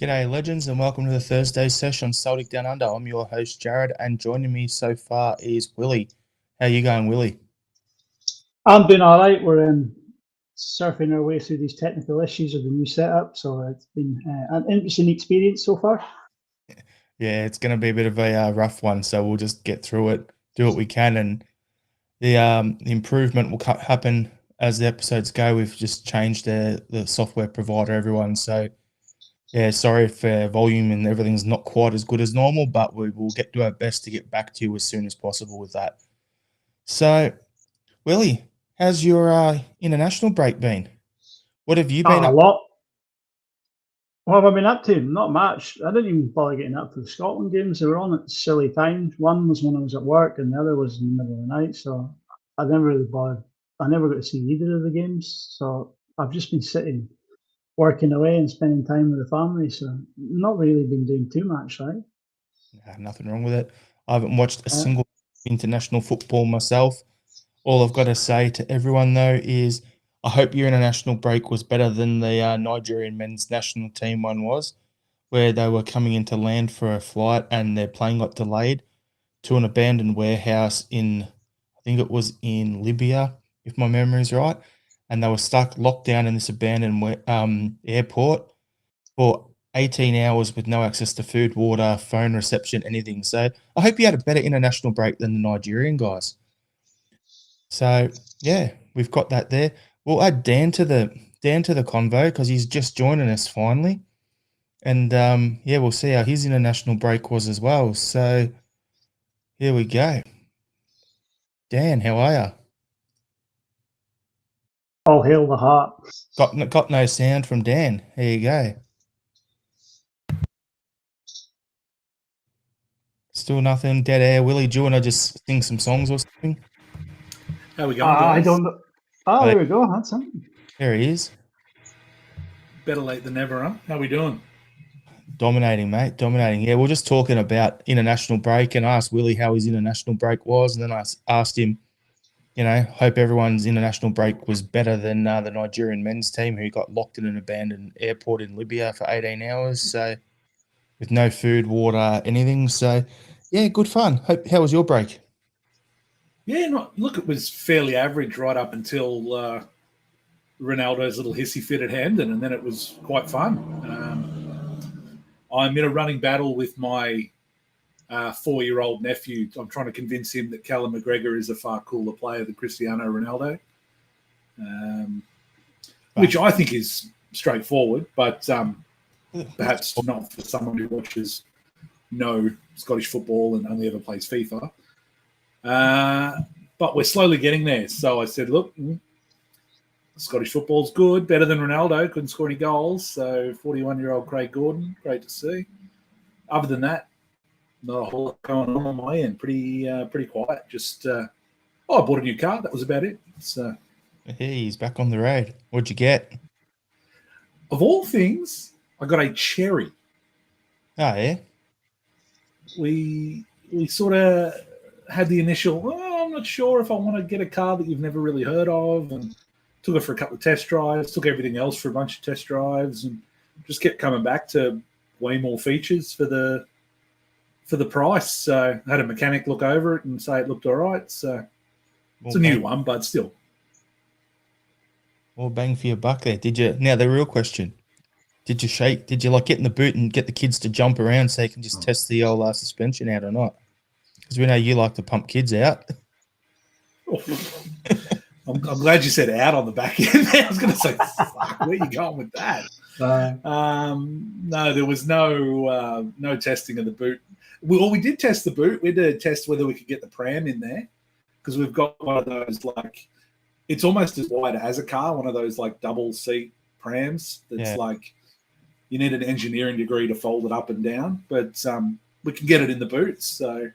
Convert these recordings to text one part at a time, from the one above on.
G'day, legends, and welcome to the Thursday Sesh on Celtic Down Under. I'm your host, Jared, and joining me so far is Willie. How you going, Willie? I'm doing all right. We're surfing our way through these technical issues of the new setup, so it's been an interesting experience so far. Yeah, it's going to be a bit of a rough one, so we'll just get through it, do what we can, and the improvement will happen as the episodes go. We've just changed the software provider, everyone. So yeah, sorry if volume and everything's not quite as good as normal, but we will do our best to get back to you as soon as possible with that. So, Willie, how's your international break been? What have you been A up? lot. What have I been up to? Not much. I didn't even bother getting up for the Scotland games. They were on at silly times. One was when I was at work, and the other was in the middle of the night. So I never really bothered. I never got to see either of the games. So I've just been sitting, working away, and spending time with the family. So not really been doing too much, right? Nothing wrong with it. I haven't watched a Uh, single international football myself. All I've got to say to everyone, though, is I hope your international break was better than the Nigerian men's national team one was, where they were coming into land for a flight and their plane got delayed to an abandoned warehouse I think it was in Libya, if my memory is right. And they were locked down in this abandoned airport for 18 hours with no access to food, water, phone reception, anything. So I hope you had a better international break than the Nigerian guys. So yeah, we've got that there. We'll add Dan to the convo because he's just joining us finally. And yeah, we'll see how his international break was as well. So here we go. Dan, how are you? all hail the heart. Got no sound from Dan. Here you go. Still nothing. Dead air. Willie, do you want to just sing some songs or something? How we going, I guys? don't know. Oh, there we go. That's something. There he is. Better late than never, huh? How we doing? Dominating, mate. Dominating. Yeah, we're just talking about international break, and I asked Willie how his international break was, and then I asked him, hope everyone's international break was better than the Nigerian men's team who got locked in an abandoned airport in Libya for 18 hours, so with no food, water, anything. So, yeah, good fun. How was your break? Yeah, look, it was fairly average right up until Ronaldo's little hissy fit at Hamden, and then it was quite fun. I'm in a running battle with my 4-year-old nephew. I'm trying to convince him that Callum McGregor is a far cooler player than Cristiano Ronaldo, which I think is straightforward, but perhaps not for someone who watches no Scottish football and only ever plays FIFA. But we're slowly getting there. So I said, look, Scottish football's good, better than Ronaldo, couldn't score any goals. So 41-year-old Craig Gordon, great to see. Other than that, not a whole lot going on my end. Pretty quiet. Just, I bought a new car. That was about it. So, hey, he's back on the road. What'd you get? Of all things, I got a Cherry. Oh, yeah? We sort of had the initial, I'm not sure if I want to get a car that you've never really heard of, and took it for a couple of test drives, took everything else for a bunch of test drives, and just kept coming back to way more features for the price. So I had a mechanic look over it and say it looked all right. So it's a new one, but still. More bang for your buck there. Now the real question, did you like get in the boot and get the kids to jump around so you can just test the old suspension out or not? Because we know you like to pump kids out. I'm glad you said out on the back end there. I was going to say, fuck, where are you going with that? No, there was no testing of the boot. We did test the boot. We did test whether we could get the pram in there, because we've got one of those, like, it's almost as wide as a car, one of those like double seat prams that's like you need an engineering degree to fold it up and down, but we can get it in the boots. So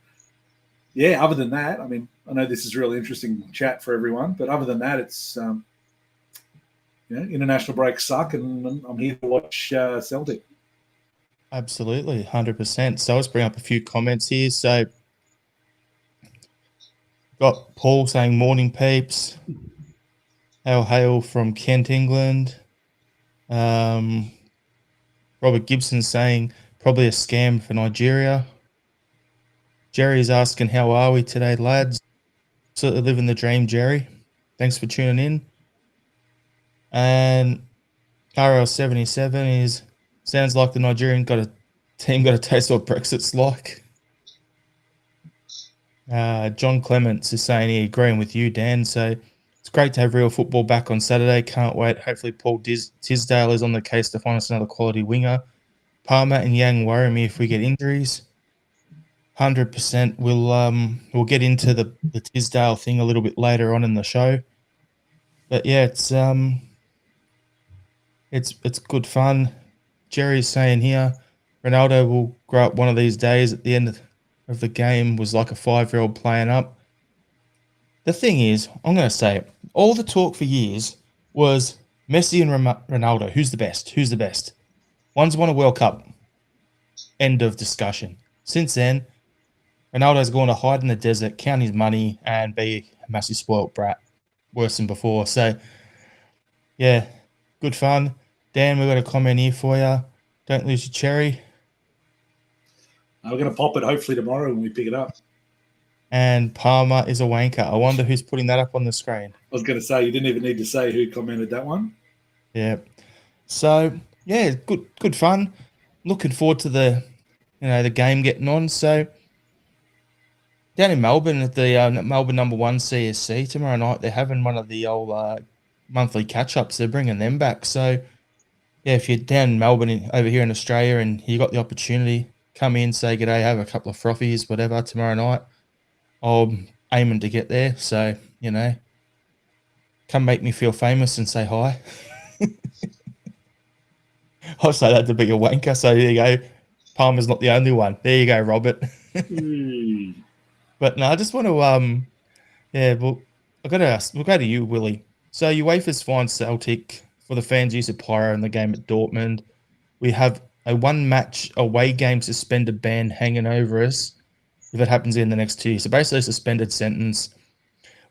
yeah, other than that, I mean, I know this is really interesting chat for everyone, but other than that, it's international breaks suck, and I'm here to watch Celtic. Absolutely, 100%. So let's bring up a few comments here. So got Paul saying morning peeps. Hail from Kent, England. Robert Gibson saying probably a scam for Nigeria. Jerry's asking, how are we today, lads? Absolutely living the dream, Jerry. Thanks for tuning in. And RL77 is, sounds like the Nigerian team got a taste of what Brexit's like. John Clements is saying he agreeing with you, Dan. So it's great to have real football back on Saturday. Can't wait. Hopefully Paul Tisdale is on the case to find us another quality winger. Palmer and Yang worry me if we get injuries. 100%. We'll get into the Tisdale thing a little bit later on in the show. But yeah, it's good fun. Jerry's saying here, Ronaldo will grow up one of these days. At the end of the game was like a 5-year-old playing up. The thing is, I'm going to say it, all the talk for years was Messi and Ronaldo. Who's the best? Who's the best? One's won a World Cup. End of discussion. Since then, Ronaldo's going to hide in the desert, count his money, and be a massive spoilt brat. Worse than before. So, yeah, good fun. Dan, we've got a comment here for you. Don't lose your cherry. We're going to pop it hopefully tomorrow when we pick it up. And Palmer is a wanker. I wonder who's putting that up on the screen. I was going to say, you didn't even need to say who commented that one. Yeah. So, yeah, good fun. Looking forward to the game getting on. So, down in Melbourne at the Melbourne number 1 CSC tomorrow night, they're having one of the old monthly catch-ups. They're bringing them back. So, yeah, if you're down in Melbourne over here in Australia and you got the opportunity, come in, say g'day, have a couple of frothies, whatever, tomorrow night. I'm aiming to get there. So, come make me feel famous and say hi. I'll say that to be a wanker. So there you go. Palmer's not the only one. There you go, Robert. But no, I just want to, well, I've got to ask, we'll go to you, Willie. So UEFA's fined Celtic for the fans' use of pyro in the game at Dortmund. We have a 1-match away game suspended ban hanging over us if it happens in the next 2 years. So basically a suspended sentence.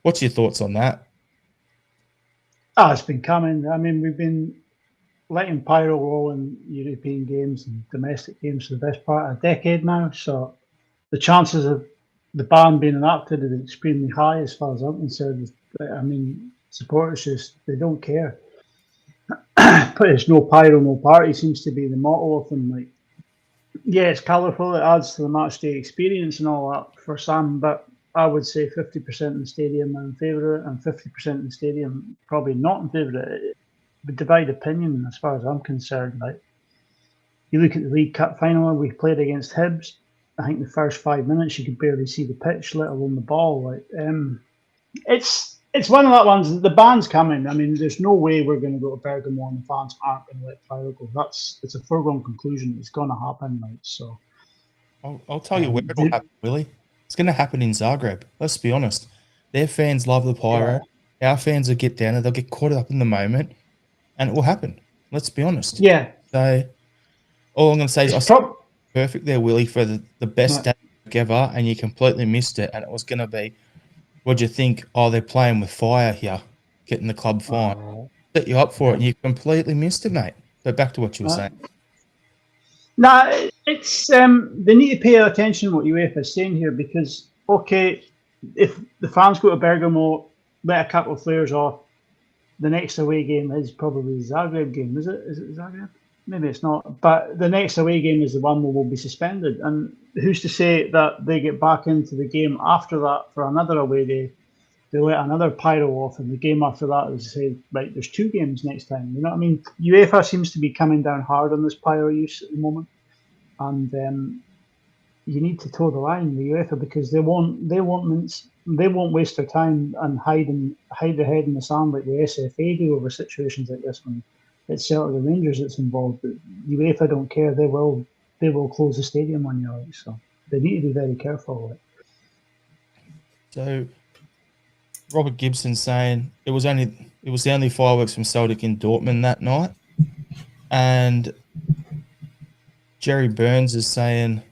What's your thoughts on that? It's been coming. I mean, we've been letting pyro roll in European games and domestic games for the best part of a decade now. So the chances of the ban being enacted is extremely high as far as I'm concerned. I mean, supporters they don't care. But it's no pyro, no party seems to be the motto of them. Like, yeah, it's colourful, it adds to the match day experience and all that for some, but I would say 50% in the stadium are in favour of it and 50% in the stadium probably not in favour of it. It would divide opinion as far as I'm concerned. Like, you look at the League Cup final, we played against Hibs. I think the first 5 minutes you could barely see the pitch, let alone the ball. Like, it's one of that ones. The ban's coming. I mean, there's no way we're going to go to Bergamo and the fans aren't going to let pyro go. It's a foregone conclusion. It's going to happen. Like, so, I'll tell you where it'll happen, Willie. It's going to happen in Zagreb. Let's be honest. Their fans love the pyro. Yeah. Our fans will get down and they'll get caught up in the moment, and it will happen. Let's be honest. Yeah. So, all I'm going to say is I saw perfect there, Willie, for the best day ever, and you completely missed it. And it was going to be, what do you think? Oh, they're playing with fire here, getting the club fine. Set you up for it, and you completely missed it, mate. So back to what you were saying. No, it's they need to pay attention to what UEFA is saying here because, okay, if the fans go to Bergamo, let a couple of players off, the next away game is probably the Zagreb game, is it? Is it Zagreb? Maybe it's not. But the next away game is the one where we'll be suspended. And who's to say that they get back into the game after that for another away day? They let another pyro off, and the game after that is say, right, there's 2 games next time. You know what I mean? UEFA seems to be coming down hard on this pyro use at the moment, and you need to toe the line with UEFA because they won't waste their time and hide their head in the sand like the SFA do over situations like this when it's Celtic and Rangers that's involved. But UEFA don't care. They will close the stadium on you. Like, so they need to be very careful. Like. So Robert Gibson saying it was the only fireworks from Celtic in Dortmund that night, and Jerry Burns is saying,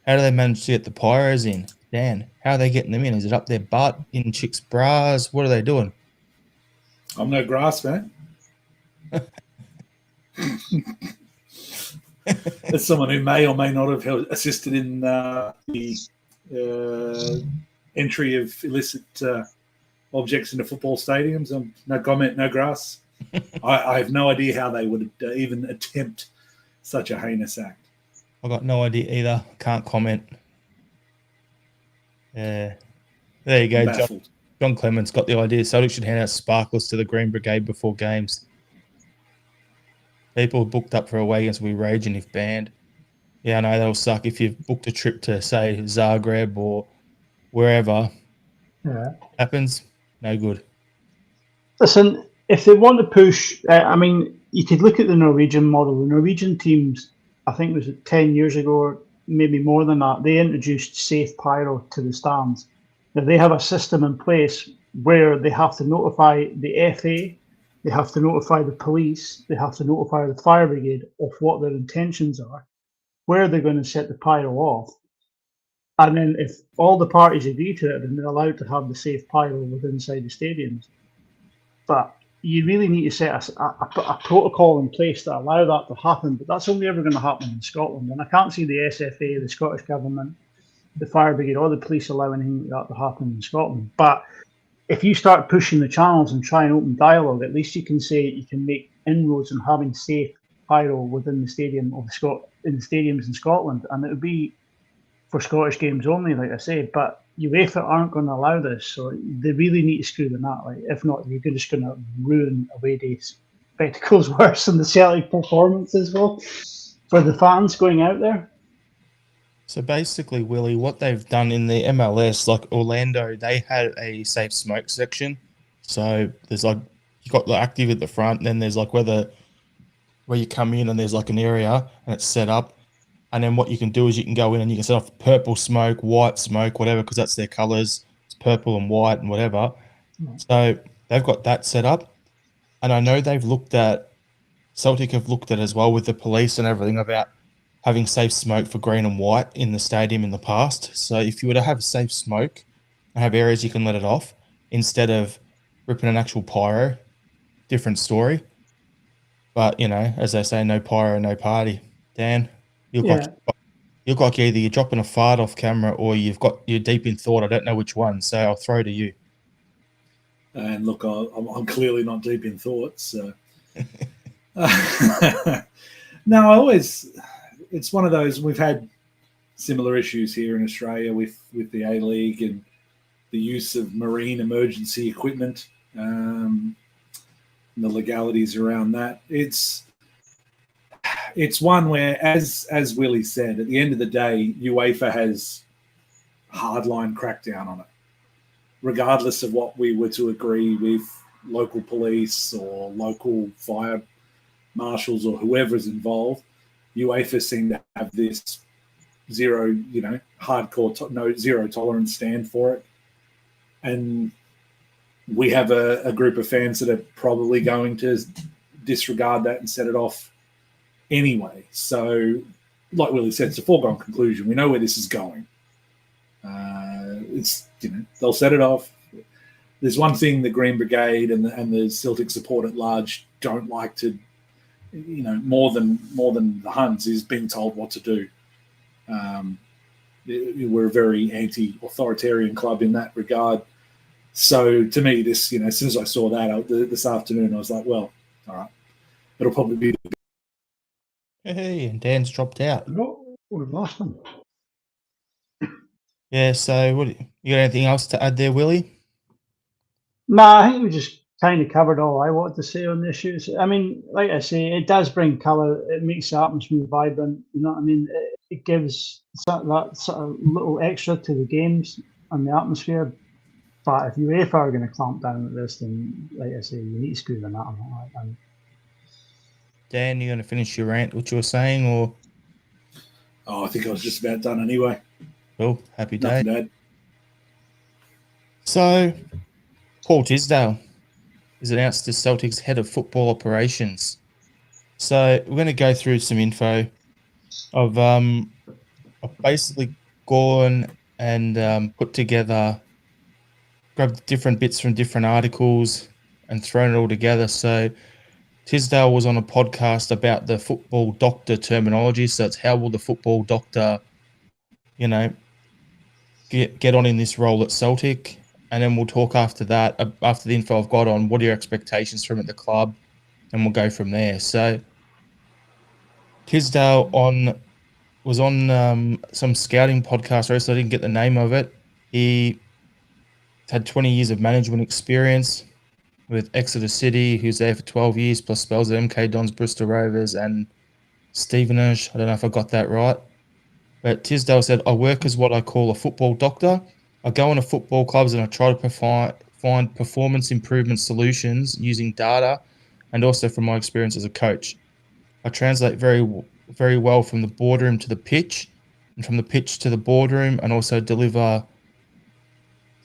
how do they manage to get the pyros in? Dan, how are they getting them in? Is it up their butt, in chicks' bras? What are they doing? I'm no grass, man. as someone who may or may not have assisted in the entry of illicit objects into football stadiums. No comment, no grass. I have no idea how they would even attempt such a heinous act. I got no idea either. Can't comment. Yeah. There you go. John Clements got the idea. Celtic should hand out sparklers to the Green Brigade before games. People booked up for away games will be raging if banned. Yeah, I know that'll suck if you've booked a trip to, say, Zagreb or wherever. Yeah. Happens, no good. Listen, if they want to push, I mean, you could look at the Norwegian model. The Norwegian teams, I think it was 10 years ago, or maybe more than that, they introduced safe pyro to the stands. Now, they have a system in place where they have to notify the FA, they have to notify the police, they have to notify the fire brigade of what their intentions are, where they're going to set the pyro off. And then if all the parties agree to it, then they're allowed to have the safe pyro within inside the stadiums. But you really need to set a protocol in place to allow that to happen. But that's only ever going to happen in Scotland. And I can't see the SFA, the Scottish Government, the fire brigade, or the police allow anything like that to happen in Scotland. But if you start pushing the channels and try and open dialogue, at least you can say you can make inroads on having safe pyro within the stadium of in the stadiums in Scotland, and it would be for Scottish games only, like I say. But UEFA aren't going to allow this, so they really need to screw the nut. Like, if not, you're just going to ruin away day spectacles worse than the Celtic performance as well for the fans going out there. So basically, Willie, what they've done in the MLS, like Orlando, they had a safe smoke section. So there's like, you got the active at the front, and then there's like where you come in and there's like an area and it's set up. And then what you can do is you can go in and you can set off purple smoke, white smoke, whatever, because that's their colours. It's purple and white and whatever. So they've got that set up. And I know Celtic have looked at as well with the police and everything about having safe smoke for green and white in the stadium in the past. So if you were to have safe smoke and have areas you can let it off instead of ripping an actual pyro, different story. But, you know, as they say, no pyro, no party. Dan, you look like either you're dropping a fart off camera or you're deep in thought. I don't know which one, so I'll throw to you. And look, I'm clearly not deep in thought. So. No, it's one of those. We've had similar issues here in Australia with the A-League and the use of marine emergency equipment, and the legalities around that. It's one where, as Willie said, at the end of the day, UEFA has hardline crackdown on it. Regardless of what we were to agree with local police or local fire marshals or whoever's involved, UEFA seem to have this zero tolerance stand for it. And we have a group of fans that are probably going to disregard that and set it off anyway. So, like Willie said, it's a foregone conclusion. We know where this is going. They'll set it off. There's one thing the Green Brigade and the Celtic support at large don't like to, more than the Huns, is being told what to do. We're a very anti-authoritarian club in that regard. So to me, this, as soon as I saw that this afternoon, I was like, well, all right, it'll probably be. Hey, and Dan's dropped out. No, we've lost him. Yeah, so you got anything else to add there, Willie? No, I think we just kind of covered all I wanted to say on the issues. I mean, like I say, it does bring colour. It makes the atmosphere vibrant. You know what I mean? It gives that sort of little extra to the games and the atmosphere. But if UEFA are going to clamp down at this, then, like I say, you need to screw the nut on it. Dan, you going to finish your rant, what you were saying, or? Oh, I think I was just about done anyway. Cool. Happy day. Nothing to add. So, Paul Tisdale is announced as Celtic's head of football operations. So, we're going to go through some info. I've basically gone and put together, grabbed different bits from different articles and thrown it all together. So, Tisdale was on a podcast about the football doctor terminology. So it's how will the football doctor, get on in this role at Celtic? And then we'll talk after that, after the info I've got on what are your expectations from at the club, and we'll go from there. So Tisdale was on some scouting podcast recently. I didn't get the name of it. He had 20 years of management experience with Exeter City. He was there for 12 years, plus spells at MK Dons, Bristol Rovers, and Stevenage. I don't know if I got that right. But Tisdale said, I work as what I call a football doctor. I go into football clubs and I try to find performance improvement solutions using data and also from my experience as a coach. I translate very well from the boardroom to the pitch and from the pitch to the boardroom, and also deliver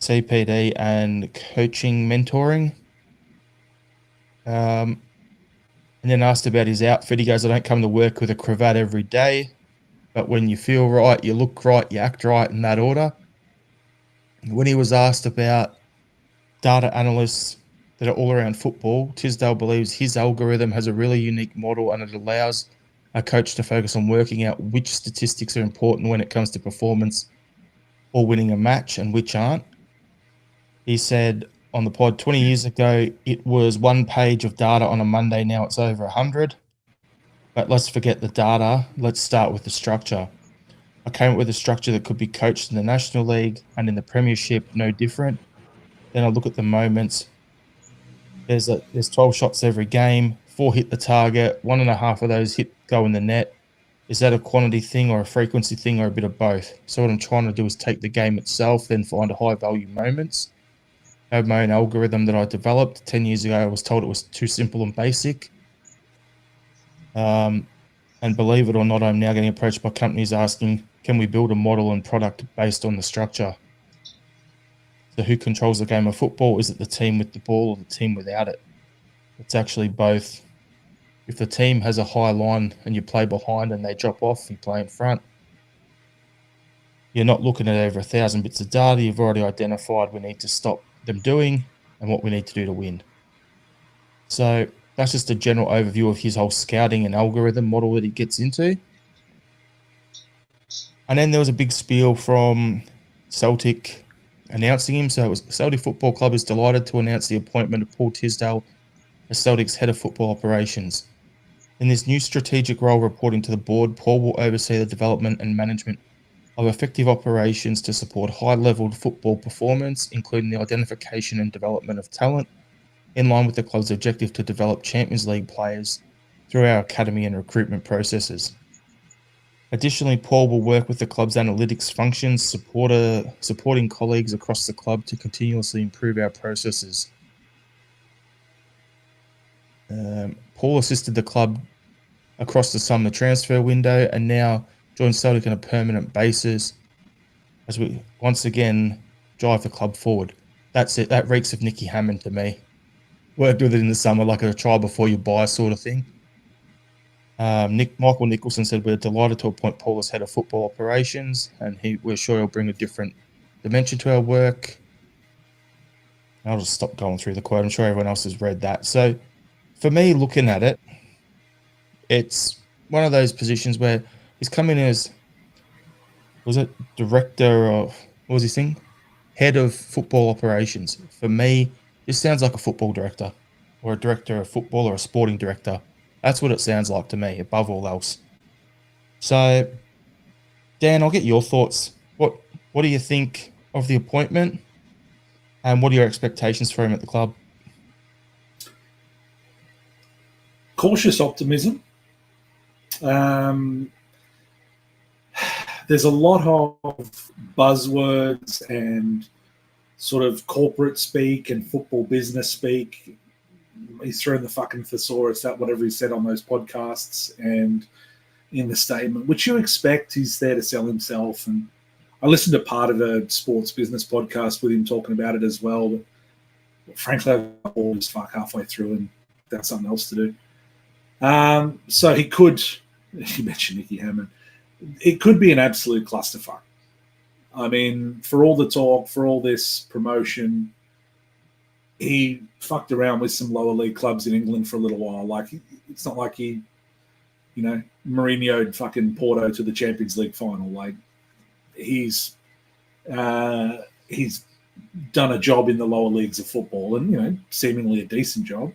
CPD and coaching mentoring. And then asked about his outfit. He goes, I don't come to work with a cravat every day, but when you feel right, you look right, you act right, in that order. When he was asked about data analysts that are all around football, Tisdale believes his algorithm has a really unique model, and it allows a coach to focus on working out which statistics are important when it comes to performance or winning a match and which aren't. He said on the pod, 20 years ago, it was one page of data on a Monday. Now it's over 100. But let's forget the data. Let's start with the structure. I came up with a structure that could be coached in the National League and in the Premiership, no different. Then I look at the moments. There's 12 shots every game, 4 hit the target, 1.5 of those go in the net. Is that a quantity thing or a frequency thing or a bit of both? So what I'm trying to do is take the game itself, then find high-value moments. I have my own algorithm that I developed. 10 years ago, I was told it was too simple and basic. And believe it or not, I'm now getting approached by companies asking, can we build a model and product based on the structure? So who controls the game of football? Is it the team with the ball or the team without it? It's actually both. If the team has a high line and you play behind and they drop off, you play in front. You're not looking at over 1,000 bits of data. You've already identified we need to stop them doing and what we need to do to win. So that's just a general overview of his whole scouting and algorithm model that he gets into. And then there was a big spiel from Celtic announcing him. So it was Celtic Football Club is delighted to announce the appointment of Paul Tisdale as Celtic's head of football operations. In this new strategic role reporting to the board, Paul will oversee the development and management of effective operations to support high-level football performance, including the identification and development of talent, in line with the club's objective to develop Champions League players through our academy and recruitment processes. Additionally, Paul will work with the club's analytics functions, supporting colleagues across the club to continuously improve our processes. Paul assisted the club across the summer transfer window and now joins Celtic on a permanent basis as we once again drive the club forward. That's it. That reeks of Nicky Hammond to me. Worked with it in the summer like a try before you buy sort of thing. Michael Nicholson said, we're delighted to appoint Paul as head of football operations, and we're sure he'll bring a different dimension to our work. I'll just stop going through the quote. I'm sure everyone else has read that. So for me, looking at it, it's one of those positions where he's come in as, was it director of, what was his thing? Head of football operations. For me, this sounds like a football director or a director of football or a sporting director. That's what it sounds like to me, above all else. So, Dan, I'll get your thoughts. What do you think of the appointment, and what are your expectations for him at the club? Cautious optimism. There's a lot of buzzwords and sort of corporate speak and football business speak. He's thrown the fucking thesaurus out, whatever he said on those podcasts and in the statement, which you expect. He's there to sell himself. And I listened to part of a sports business podcast with him talking about it as well. But frankly, I was just fuck halfway through and that's something else to do. So he could, you mentioned Nicky Hammond, it could be an absolute clusterfuck. I mean, for all the talk, for all this promotion, he fucked around with some lower league clubs in England for a little while. Like, it's not like he, Mourinho'd fucking Porto to the Champions League final. Like, he's done a job in the lower leagues of football, and seemingly a decent job.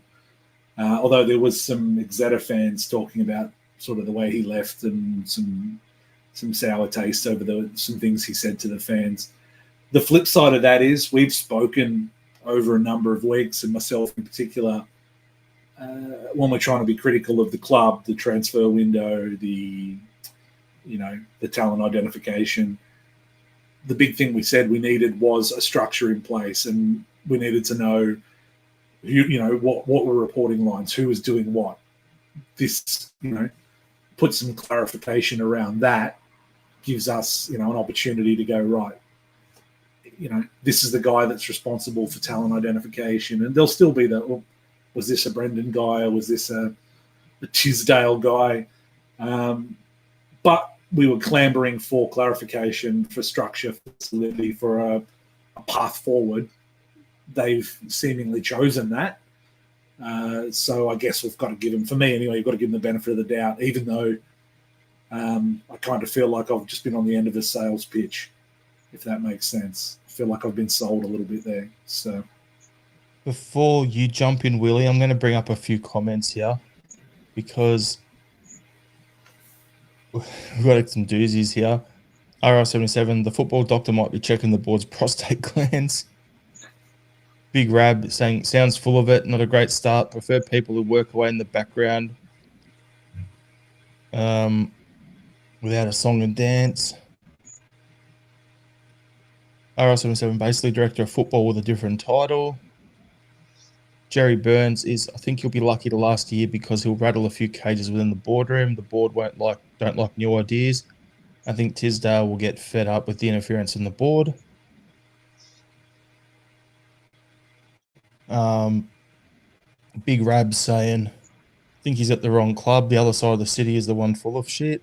Although there was some Exeter fans talking about sort of the way he left and some sour taste over some things he said to the fans. The flip side of that is we've spoken over a number of weeks, and myself in particular, when we're trying to be critical of the club, the transfer window, the talent identification. The big thing we said we needed was a structure in place, and we needed to know, what were reporting lines, who was doing what. This, put some clarification around that, gives us, an opportunity to go, right, this is the guy that's responsible for talent identification. And there'll still be was this a Brendan guy, or was this a Tisdale guy? But we were clambering for clarification, for structure, for solidity, for a path forward. They've seemingly chosen that. So I guess we've got to give them, for me anyway, you've got to give them the benefit of the doubt, even though I kind of feel like I've just been on the end of a sales pitch, if that makes sense. I feel like I've been sold a little bit there. So Before you jump in, Willie, I'm going to bring up a few comments here because we've got some doozies here. RR77, the football doctor might be checking the board's prostate glands. Big Rab saying, sounds full of it, not a great start. Prefer people who work away in the background without a song and dance. RR77, basically director of football with a different title. Jerry Burns is, I think he'll be lucky to last year because he'll rattle a few cages within the boardroom. The board don't like new ideas. I think Tisdale will get fed up with the interference in the board. Big Rab saying, I think he's at the wrong club. The other side of the city is the one full of shit.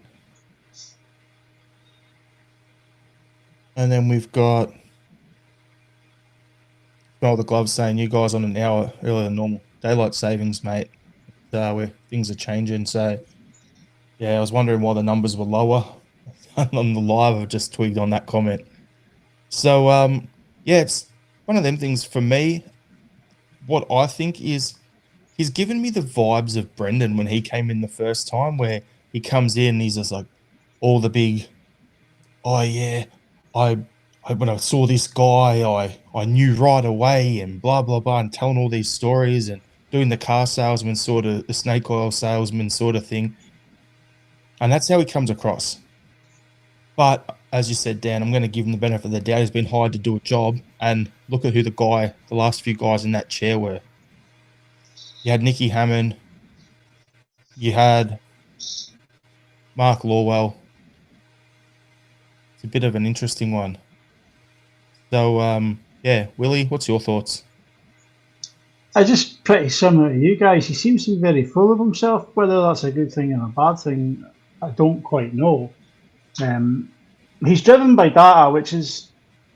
And then we've got the Gloves saying, you guys on an hour earlier than normal. Daylight savings, mate. Where things are changing. So, yeah, I was wondering why the numbers were lower on the live. I've just tweaked on that comment. So, yeah, it's one of them things for me. What I think is he's given me the vibes of Brendan when he came in the first time, where he comes in, he's just like all the big, oh, yeah, when I saw this guy, I knew right away, and blah, blah, blah, and telling all these stories and doing the car salesman sort of, the snake oil salesman sort of thing. And that's how he comes across. But as you said, Dan, I'm going to give him the benefit of the doubt. He's been hired to do a job, and look at who the last few guys in that chair were. You had Nicky Hammond. You had Mark Lawwell. It's a bit of an interesting one. So, yeah, Willie, what's your thoughts? I just pretty similar to you guys. He seems to be very full of himself. Whether that's a good thing or a bad thing, I don't quite know. He's driven by data, which is,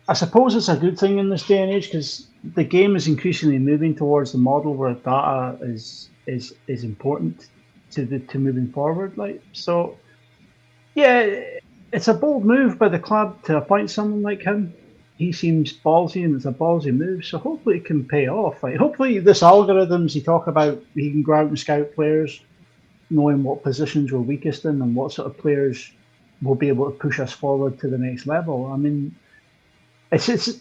I suppose it's a good thing in this day and age, because the game is increasingly moving towards the model where data is important to moving forward. Like, so, yeah, it's a bold move by the club to appoint someone like him. He seems ballsy, and it's a ballsy move. So hopefully it can pay off. Like, hopefully this algorithms he talk about, he can go out and scout players, knowing what positions we're weakest in and what sort of players will be able to push us forward to the next level. I mean, it's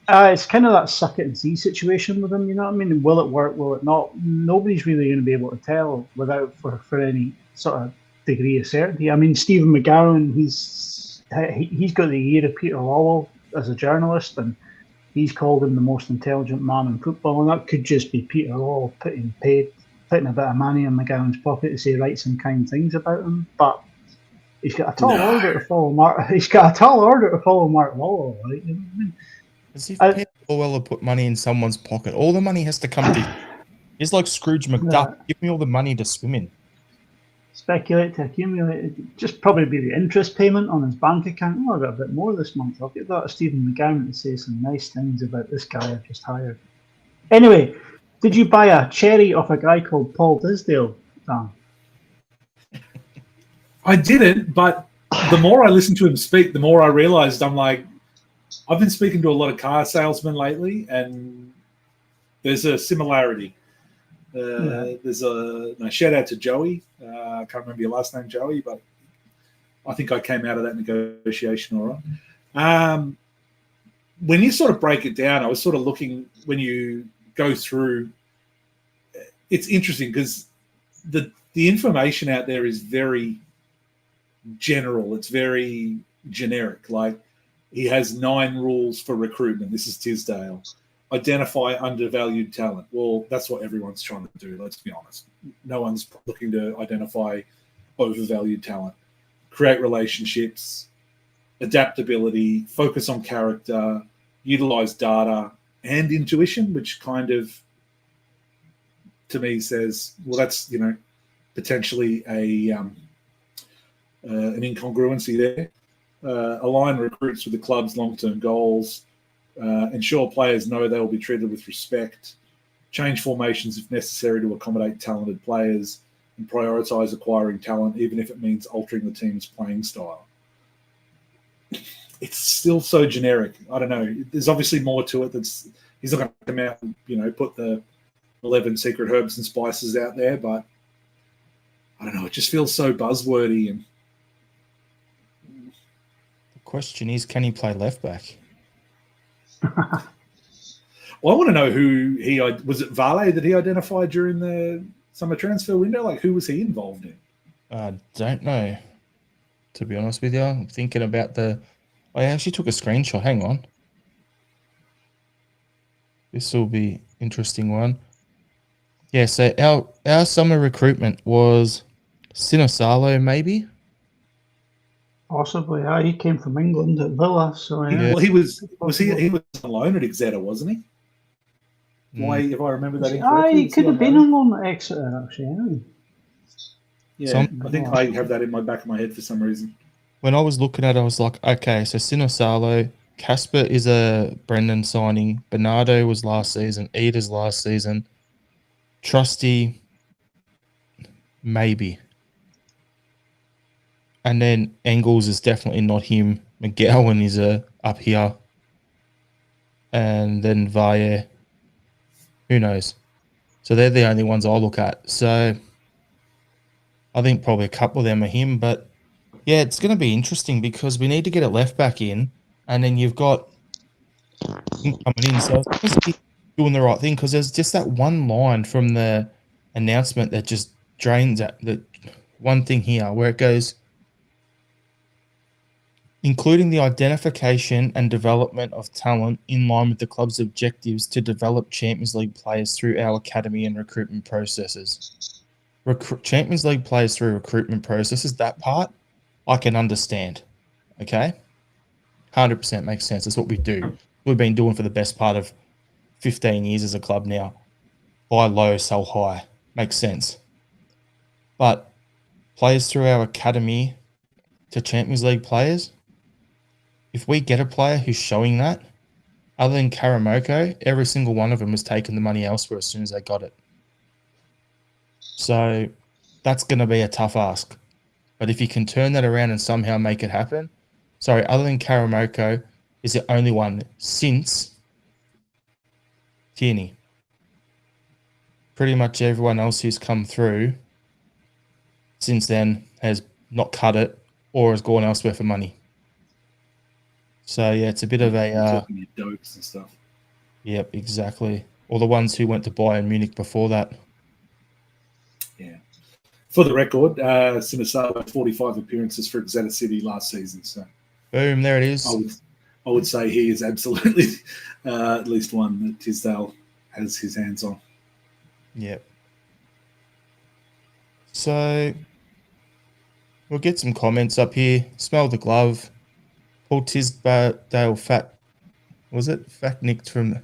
kind of that suck it and see situation with him. You know what I mean? Will it work? Will it not? Nobody's really going to be able to tell without for any sort of degree of certainty. I mean, Stephen McGowan, he's got the ear of Peter Lawwell as a journalist, and he's called him the most intelligent man in football, and that could just be Peter Lawwell putting a bit of money in McGowan's pocket to say right some kind things about him. But he's got a tall order to follow Mark. He's got a tall order to follow Mark Lawwell, right? You know what I mean? As if Peter Lawwell will put money in someone's pocket. All the money has to come to. He's like Scrooge McDuck. Yeah. Give me all the money to swim in. Speculate to accumulate. It'd just probably be the interest payment on his bank account. Oh, I got a bit more this month. I'll get that to Stephen McGowan to say some nice things about this guy I've just hired. Anyway, did you buy a cherry off a guy called Paul Tisdale, Dan? I didn't, but the more I listened to him speak, the more I realized I've been speaking to a lot of car salesmen lately, and there's a similarity. There's a shout out to Joey. I can't remember your last name, Joey, but I think I came out of that negotiation all right. When you sort of break it down, I was sort of looking when you go through. It's interesting because the information out there is very general. It's very generic. Like he has 9 rules for recruitment. This is Tisdale. Identify undervalued talent. Well, that's what everyone's trying to do. Let's be honest. No one's looking to identify overvalued talent. Create relationships, adaptability, focus on character, utilize data and intuition, which kind of, to me, says, well, that's, potentially an incongruency there. Align recruits with the club's long-term goals. Ensure players know they will be treated with respect. Change formations if necessary to accommodate talented players, and prioritize acquiring talent, even if it means altering the team's playing style. It's still so generic. I don't know. There's obviously more to it. He's not going to come out and put the 11 secret herbs and spices out there, but I don't know. It just feels so buzzwordy. And The question is, can he play left back? well, I want to know who was it Vale that he identified during the summer transfer window? Like, who was he involved in? I don't know, to be honest with you. I'm thinking about I actually took a screenshot. Hang on. This will be interesting one. Yeah, so our summer recruitment was Sinosalo, maybe? Possibly. He came from England at Villa, so yeah. Well, he was on loan at Exeter, wasn't he? Why, if I remember that incorrectly? He could have been on loan at Exeter, actually. Yeah, I think I have that in my back of my head for some reason. When I was looking at it, I was like, okay, so Sinosalo, Casper is a Brendan signing, Bernardo was last season, Eda's last season, Trusty, maybe. And then Engels is definitely not him. McGowan is up here. And then Valle, who knows? So they're the only ones I look at. So I think probably a couple of them are him, but yeah, it's going to be interesting because we need to get a left back in, and then you've got him coming in. So it's doing the right thing because there's just that one line from the announcement that just drains at the one thing here where it goes, including the identification and development of talent in line with the club's objectives to develop Champions League players through our academy and recruitment processes. Champions League players through recruitment processes, that part, I can understand, okay? 100% makes sense. That's what we do. We've been doing for the best part of 15 years as a club now. Buy low, sell high. Makes sense. But players through our academy to Champions League players, if we get a player who's showing that, other than Karamoko, every single one of them has taken the money elsewhere as soon as they got it. So that's going to be a tough ask. But if you can turn that around and somehow make it happen, other than Karamoko, is the only one since Tierney. Pretty much everyone else who's come through since then has not cut it or has gone elsewhere for money. So, yeah, it's a bit of a... talking your dopes and stuff. Yep, exactly. Or the ones who went to Bayern Munich before that. Yeah. For the record, Sinosalo had 45 appearances for Exeter City last season. So, boom, there it is. I would say he is absolutely at least one that Tisdale has his hands on. Yep. So we'll get some comments up here. Smell the glove. Paul Tisdale fact nicked from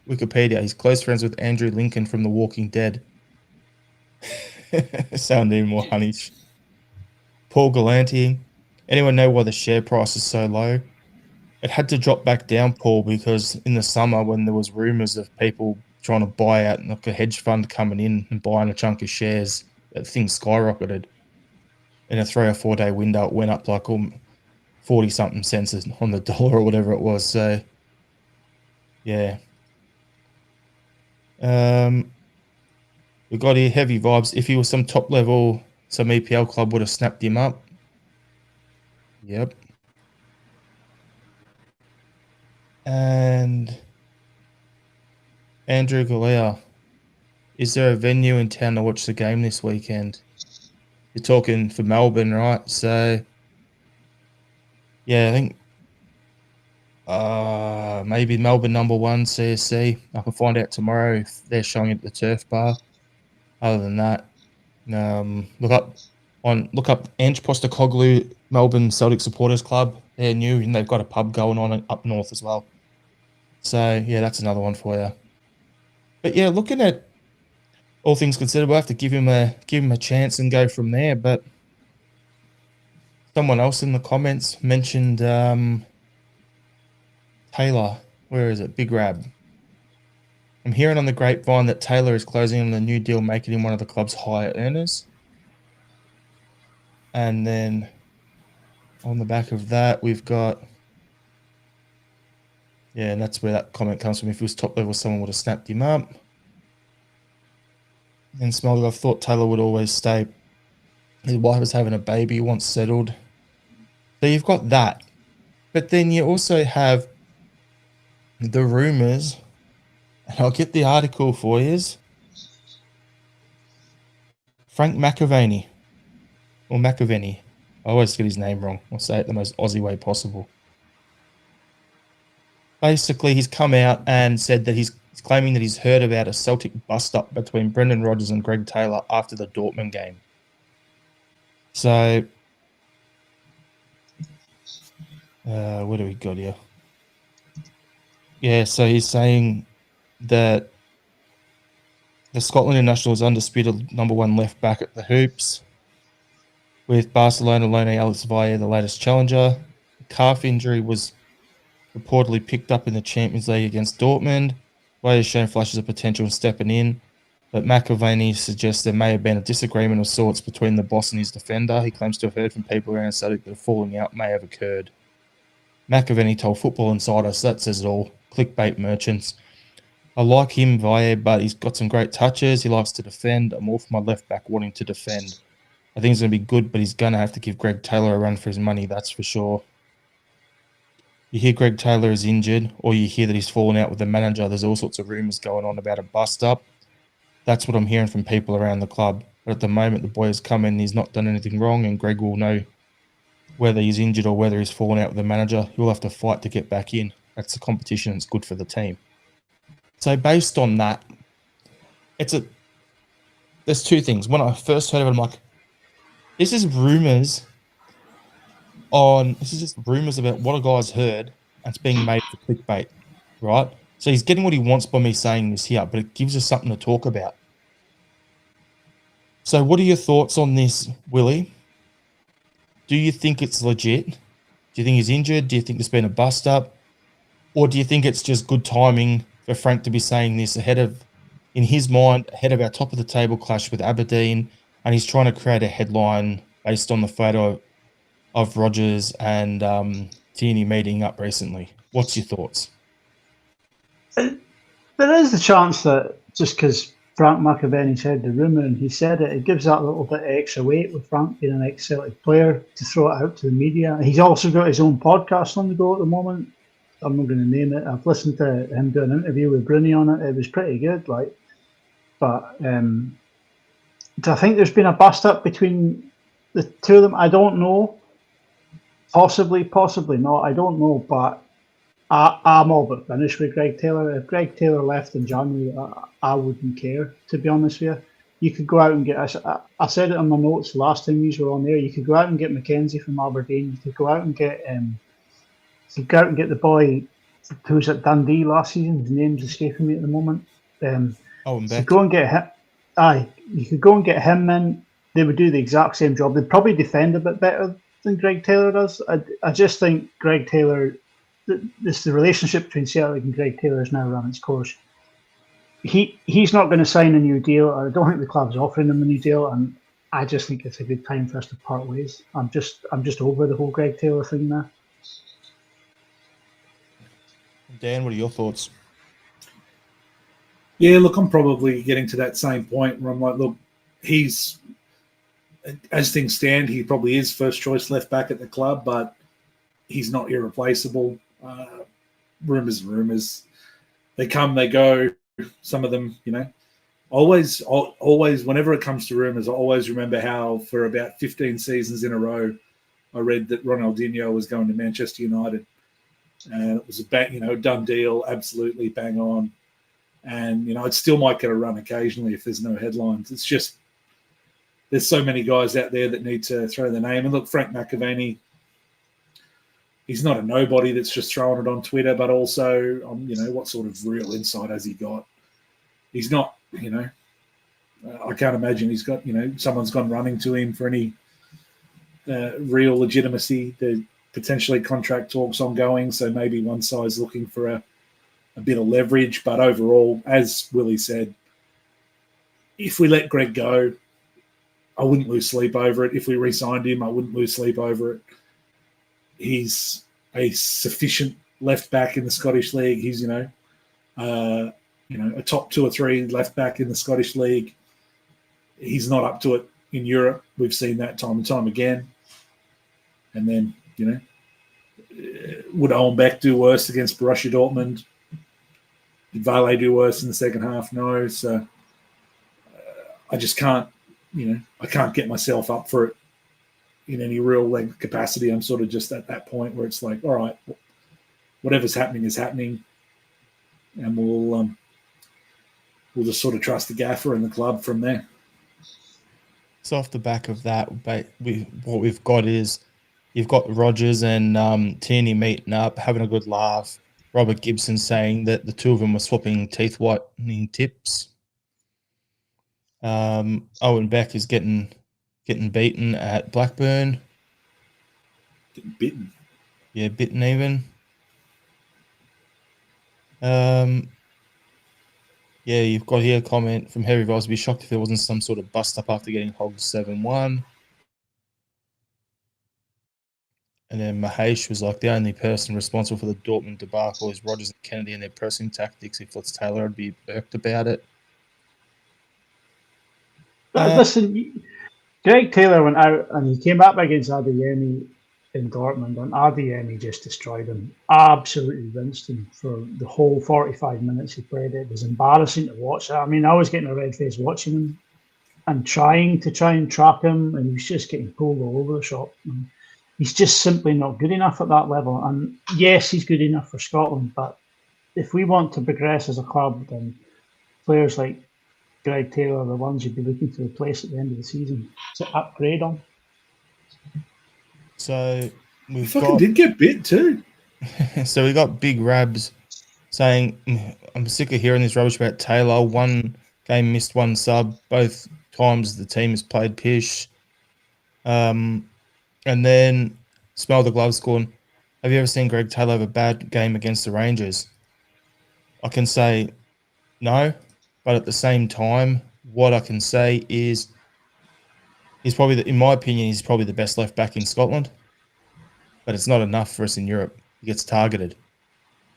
Wikipedia. He's close friends with Andrew Lincoln from The Walking Dead. Sound even more honeysh. Paul Galanti. Anyone know why the share price is so low? It had to drop back down, Paul, because in the summer when there was rumours of people trying to buy out like a hedge fund coming in and buying a chunk of shares. That thing skyrocketed. In a 3 or 4 day window, it went up like 40 something cents on the dollar or whatever it was. So, yeah. We got here heavy vibes. If he was some top level, some EPL club would have snapped him up. Yep. And Andrew Galea, is there a venue in town to watch the game this weekend? You're talking for Melbourne, right? So, yeah, I think maybe Melbourne number 1 CSC. I can find out tomorrow if they're showing it at the Turf Bar. Other than that, look up Ange Postecoglou, Melbourne Celtic Supporters Club. They're new and they've got a pub going on up north as well. So yeah, that's another one for you. But yeah, looking at all things considered, we'll have to give him a chance and go from there. But someone else in the comments mentioned Taylor. Where is it? Big Rab. I'm hearing on the grapevine that Taylor is closing on the new deal, making him one of the club's higher earners. And then on the back of that, we've got, yeah, and that's where that comment comes from. If he was top level, someone would have snapped him up. And Smelly, I thought Taylor would always stay. His wife was having a baby, once settled. So you've got that. But then you also have the rumours, and I'll get the article for you. Frank McAvaney. Or McAvaney. I always get his name wrong. I'll say it the most Aussie way possible. Basically, he's come out and said that he's claiming that he's heard about a Celtic bust-up between Brendan Rodgers and Greg Taylor after the Dortmund game. So, what do we got here? Yeah, so he's saying that the Scotland International is undisputed number 1 left back at the Hoops, with Barcelona loanee Alex Valle the latest challenger. Calf injury was reportedly picked up in the Champions League against Dortmund. Valle has shown flashes of potential in stepping in, but McAvaney suggests there may have been a disagreement of sorts between the boss and his defender. He claims to have heard from people around Celtic that a falling out may have occurred. McAvaney told Football Insider, so that says it all. Clickbait merchants. I like him, Valle, but he's got some great touches. He likes to defend. I'm all for my left back wanting to defend. I think he's going to be good, but he's going to have to give Greg Taylor a run for his money, that's for sure. You hear Greg Taylor is injured, or you hear that he's fallen out with the manager. There's all sorts of rumours going on about a bust-up. That's what I'm hearing from people around the club. But at the moment, the boy has come in, he's not done anything wrong, and Greg will know whether he's injured or whether he's fallen out with the manager. He'll have to fight to get back in. That's the competition. It's good for the team. So based on that, there's two things. When I first heard of it, I'm like, this is just rumours about what a guy's heard, and it's being made for clickbait, right? So he's getting what he wants by me saying this here, but it gives us something to talk about. So what are your thoughts on this, Willie? Do you think it's legit? Do you think he's injured? Do you think there's been a bust-up? Or do you think it's just good timing for Frank to be saying this in his mind, ahead of our top-of-the-table clash with Aberdeen, and he's trying to create a headline based on the photo of Rodgers and Tierney meeting up recently? What's your thoughts? There is the chance that just because Frank McAvaney said the rumour and he said it gives that little bit of extra weight with Frank being an ex-Celtic player to throw it out to the media. He's also got his own podcast on the go at the moment. I'm not going to name it. I've listened to him do an interview with Bruni on it. It was pretty good, But do I think there's been a bust-up between the two of them? I don't know. Possibly not. I don't know, but I'm all but finished with Greg Taylor. If Greg Taylor left in January, I wouldn't care, to be honest with you. You could go out and get, I said it in my notes last time you were on there, you could go out and get McKenzie from Aberdeen. You could go out and get the boy who was at Dundee last season. His name's escaping me at the moment. And you could go and get him. You could go and get him in. They would do the exact same job. They'd probably defend a bit better than Greg Taylor does. I just think Greg Taylor, the relationship between Celtic and Greg Taylor is now run its course. he's not going to sign a new deal. I don't think the club's offering him a new deal, and I just think it's a good time for us to part ways. I'm just over the whole Greg Taylor thing now. Dan, what are your thoughts? Yeah, look, I'm probably getting to that same point where I'm like, look, he's, as things stand, he probably is first choice left back at the club, but he's not irreplaceable. Rumors. They come, they go. Some of them, always, whenever it comes to rumors, I always remember how for about 15 seasons in a row, I read that Ronaldinho was going to Manchester United. And it was a done deal, absolutely bang on. And, it still might get a run occasionally if there's no headlines. It's just, there's so many guys out there that need to throw their name. And look, Frank McAvaney, he's not a nobody that's just throwing it on Twitter, but also, what sort of real insight has he got? He's not, I can't imagine he's got, someone's gone running to him for any real legitimacy. There's potentially contract talks ongoing, so maybe one side's looking for a bit of leverage. But overall, as Willie said, if we let Greg go, I wouldn't lose sleep over it. If we re-signed him, I wouldn't lose sleep over it. He's a sufficient left back in the Scottish League. He's, a top 2 or 3 left back in the Scottish League. He's not up to it in Europe. We've seen that time and time again. And then, would Owen Beck do worse against Borussia Dortmund? Did Varley do worse in the second half? No. So I just can't, I can't get myself up for it in any real capacity. I'm sort of just at that point where it's like, all right, whatever's happening is happening. And we'll just sort of trust the gaffer and the club from there. So off the back of that, what we've got is you've got Rogers and Tierney meeting up, having a good laugh. Robert Gibson saying that the two of them were swapping teeth whitening tips. Owen Beck is getting beaten at Blackburn. Getting bitten. Yeah, bitten even. Yeah, you've got here a comment from Harry Voss. Be shocked if there wasn't some sort of bust up after getting hogged 7-1. And then Mahesh was like, the only person responsible for the Dortmund debacle is Rodgers and Kennedy and their pressing tactics. If it's Taylor, I'd be irked about it. Listen, Greg Taylor went out and he came back against Adeyemi in Dortmund, and Adeyemi just destroyed him. Absolutely rinsed him for the whole 45 minutes he played. It was embarrassing to watch. I mean, I was getting a red face watching him and trying to trap him, and he was just getting pulled all over the shop. And he's just simply not good enough at that level. And yes, he's good enough for Scotland, but if we want to progress as a club, then players like Greg Taylor are the ones you'd be looking to replace at the end of the season to upgrade on. So we've did get bit too. So we got Big Rabs saying, I'm sick of hearing this rubbish about Taylor. One game missed, one sub. Both times the team has played pish. And then Smell the Gloves going, have you ever seen Greg Taylor have a bad game against the Rangers? I can say no, but at the same time, what I can say is he's probably, in my opinion, he's probably the best left back in Scotland, but it's not enough for us in Europe. He gets targeted.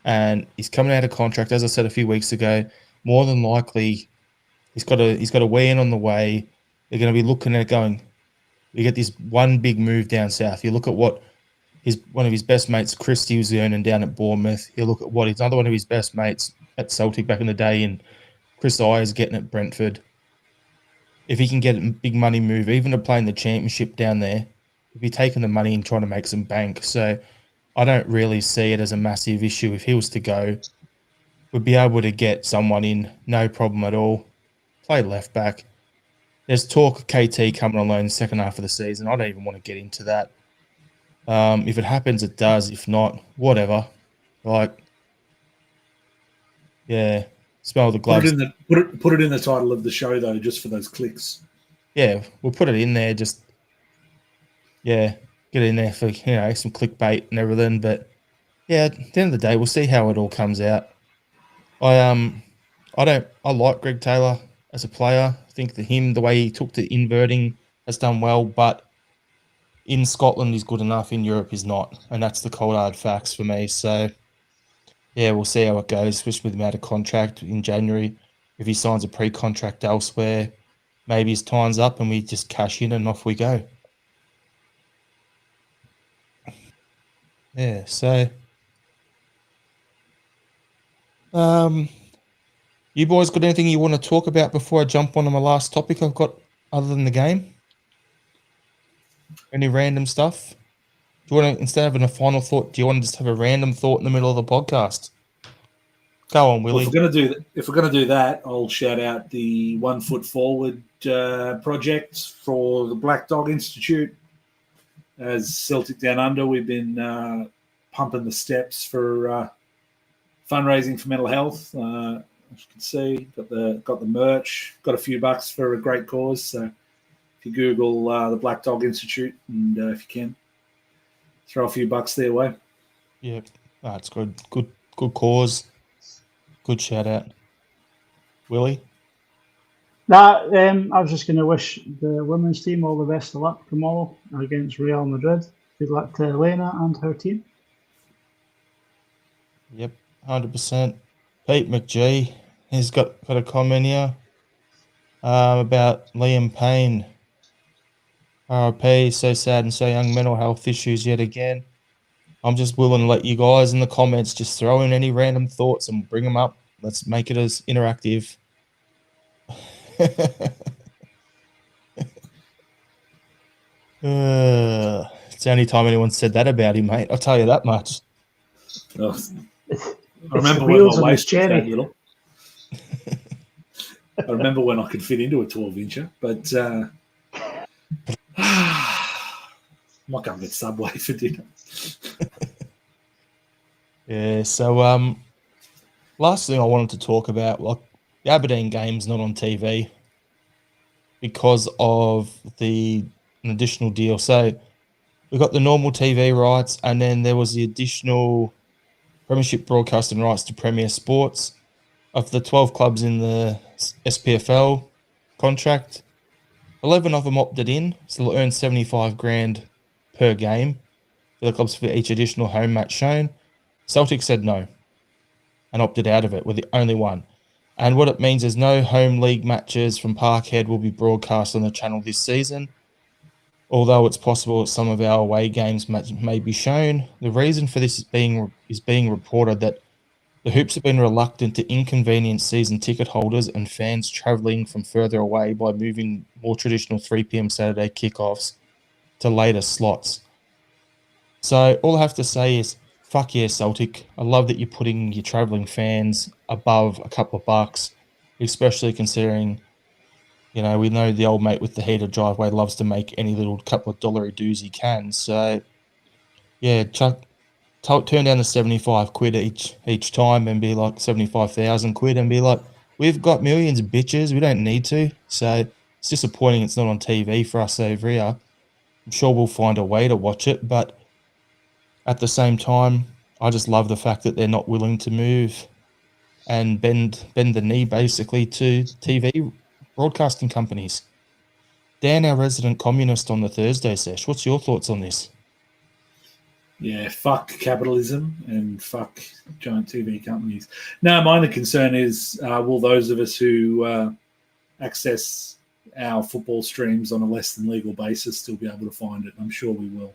And he's coming out of contract, as I said a few weeks ago. More than likely, he's got a weigh-in on the way. They're going to be looking at going, we get this one big move down south. You look at what one of his best mates, Christie, was earning down at Bournemouth. You look at what another one of his best mates at Celtic back in the day, and Chris Ayers getting at Brentford. If he can get a big money move, even to play in the championship down there, he'd be taking the money and trying to make some bank. So I don't really see it as a massive issue. If he was to go, we'd be able to get someone in, no problem at all. Play left back. There's talk of KT coming on loan in the second half of the season. I don't even want to get into that. If it happens, it does. If not, whatever. Yeah, smell the gloves. Put it in the title of the show though, just for those clicks. Yeah, we'll put it in there. Just get it in there for some clickbait and everything. But yeah, at the end of the day, we'll see how it all comes out. I I like Greg Taylor as a player. I think the way he took to inverting has done well, but in Scotland he's good enough. In Europe he's not, and that's the cold hard facts for me. So yeah, we'll see how it goes, especially with him out of contract in January. If he signs a pre-contract elsewhere, maybe his time's up and we just cash in and off we go. Yeah, so you boys got anything you want to talk about before I jump on to my last topic I've got other than the game? Any random stuff? Do you want to, instead of having a final thought, do you want to just have a random thought in the middle of the podcast? Go on, Willie. Well, if we're gonna do that, I'll shout out the 1 Foot Forward project for the Black Dog Institute. As Celtic Down Under, we've been pumping the steps for fundraising for mental health. As you can see, got the merch, got a few bucks for a great cause. So if you Google the Black Dog Institute, and if you can, throw a few bucks their way. Yeah, that's good. Good cause. Good shout out, Willie. I was just going to wish the women's team all the best of luck tomorrow against Real Madrid. Good luck to Elena and her team. Yep, 100%. Pete McGee, he's got a comment here about Liam Payne. RIP, so sad and so young, mental health issues yet again. I'm just willing to let you guys in the comments just throw in any random thoughts and bring them up. Let's make it as interactive. It's the only time anyone said that about him, mate. I'll tell you that much. Oh, I remember when my waist was that little. I remember when I could fit into a 12-incher, but I might go and get Subway for dinner. Yeah, so last thing I wanted to talk about, like the Aberdeen game's not on TV because of an additional deal. So we got the normal TV rights, and then there was the additional Premiership broadcasting rights to Premier Sports. Of the 12 clubs in the SPFL contract, 11 of them opted in, so they'll earn 75 grand per game for the clubs for each additional home match shown. Celtic said no and opted out of it. We're the only one. And what it means is no home league matches from Parkhead will be broadcast on the channel this season. Although it's possible that some of our away games may be shown. The reason for this is being reported that the Hoops have been reluctant to inconvenience season ticket holders and fans travelling from further away by moving more traditional 3 p.m. Saturday kickoffs to later slots. So all I have to say is, fuck yeah, Celtic. I love that you're putting your travelling fans above a couple of bucks, especially considering, we know the old mate with the heated driveway loves to make any little couple of dollary dues he can. So, yeah, turn down the 75 quid each time and be like 75,000 quid and be like, we've got millions of bitches. We don't need to. So it's disappointing it's not on TV for us over here. I'm sure we'll find a way to watch it. But at the same time, I just love the fact that they're not willing to move and bend the knee basically to TV broadcasting companies. Dan, our resident communist on the Thursday Sesh, what's your thoughts on this? Yeah, fuck capitalism and fuck giant TV companies. No, my only concern is will those of us who access our football streams on a less than legal basis still be able to find it? I'm sure we will.